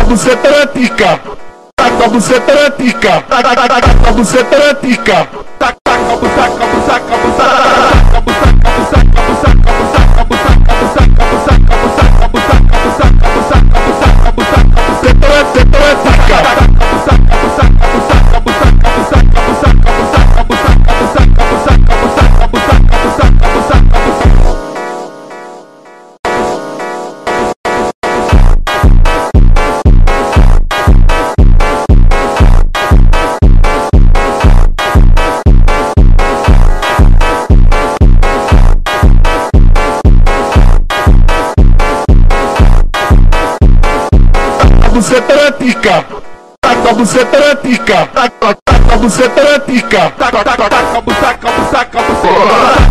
buceta na tica, taca a buceta na tica, taca a buceta na tica, taca a buceta, taca a buceta, taca a buceta, taca a buceta, taca a buceta, taca a buceta, taca a buceta, taca a buceta, taca a buceta, taca a buceta, taca a buceta, taca a buceta, taca a buceta, taca a buceta, buceta na tica, taca a buceta na tica, taca a buceta na tica, taca a buceta, taca a buceta, taca a buceta.